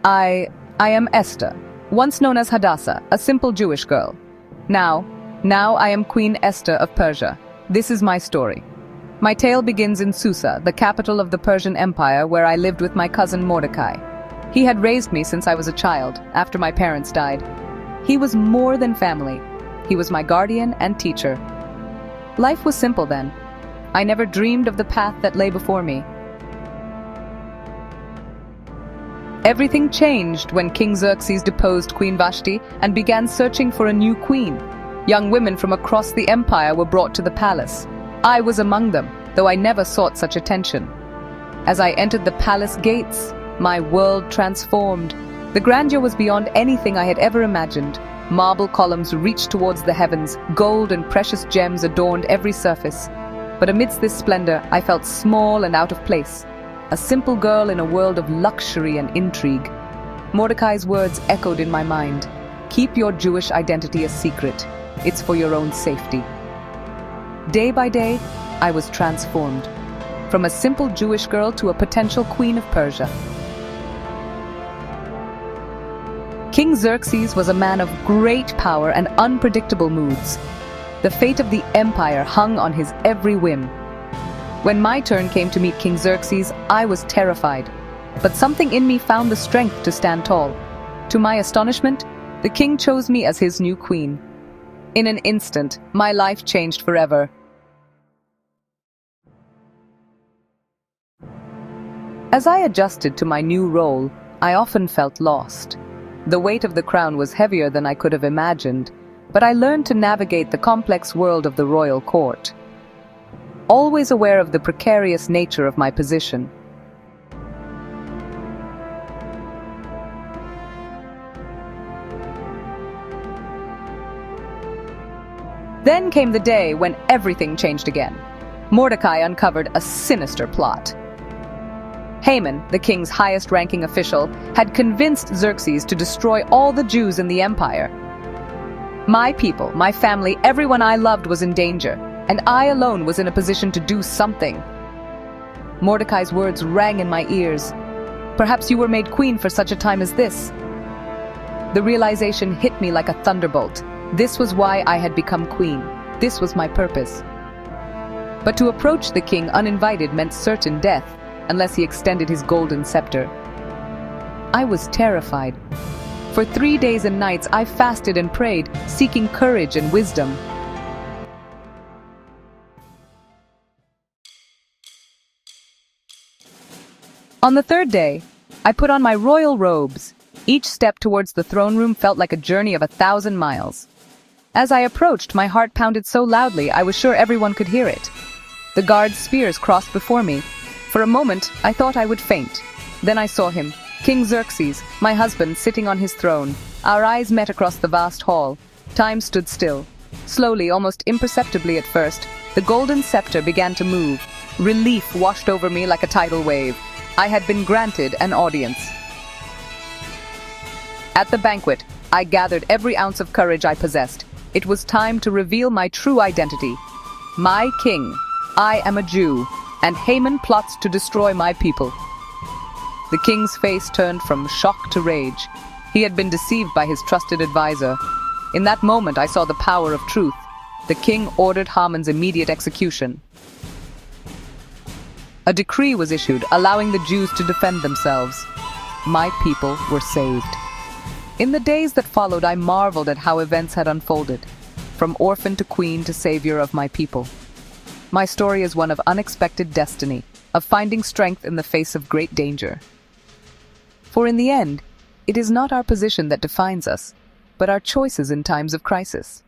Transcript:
I am Esther, once known as Hadassah, a simple Jewish girl. Now I am Queen Esther of Persia. This is my story. My tale begins in Susa, the capital of the Persian Empire, where I lived with my cousin Mordecai. He had raised me since I was a child, after my parents died. He was more than family. He was my guardian and teacher. Life was simple then. I never dreamed of the path that lay before me. Everything changed when King Xerxes deposed Queen Vashti and began searching for a new queen. Young women from across the empire were brought to the palace. I was among them, though I never sought such attention. As I entered the palace gates, my world transformed. The grandeur was beyond anything I had ever imagined. Marble columns reached towards the heavens, gold and precious gems adorned every surface. But amidst this splendor, I felt small and out of place. A simple girl in a world of luxury and intrigue. Mordecai's words echoed in my mind. Keep your Jewish identity a secret. It's for your own safety. Day by day, I was transformed. From a simple Jewish girl to a potential queen of Persia. King Xerxes was a man of great power and unpredictable moods. The fate of the empire hung on his every whim. When my turn came to meet King Xerxes, I was terrified. But something in me found the strength to stand tall. To my astonishment, the king chose me as his new queen. In an instant, my life changed forever. As I adjusted to my new role, I often felt lost. The weight of the crown was heavier than I could have imagined, but I learned to navigate the complex world of the royal court. Always aware of the precarious nature of my position. Then came the day when everything changed again. Mordecai uncovered a sinister plot. Haman, the king's highest-ranking official, had convinced Xerxes to destroy all the Jews in the empire. My people, my family, everyone I loved was in danger, and I alone was in a position to do something. Mordecai's words rang in my ears. Perhaps you were made queen for such a time as this. The realization hit me like a thunderbolt. This was why I had become queen. This was my purpose. But to approach the king uninvited meant certain death, unless he extended his golden scepter. I was terrified. For 3 days and nights I fasted and prayed, seeking courage and wisdom. On the third day, I put on my royal robes. Each step towards the throne room felt like a journey of 1,000 miles. As I approached, my heart pounded so loudly I was sure everyone could hear it. The guards' spears crossed before me. For a moment, I thought I would faint. Then I saw him, King Xerxes, my husband, sitting on his throne. Our eyes met across the vast hall. Time stood still. Slowly, almost imperceptibly at first, the golden scepter began to move. Relief washed over me like a tidal wave. I had been granted an audience. At the banquet, I gathered every ounce of courage I possessed. It was time to reveal my true identity. My king. I am a Jew, and Haman plots to destroy my people. The king's face turned from shock to rage. He had been deceived by his trusted advisor. In that moment, I saw the power of truth. The king ordered Haman's immediate execution. A decree was issued, allowing the Jews to defend themselves. My people were saved. In the days that followed, I marveled at how events had unfolded, from orphan to queen to savior of my people. My story is one of unexpected destiny, of finding strength in the face of great danger. For in the end, it is not our position that defines us, but our choices in times of crisis.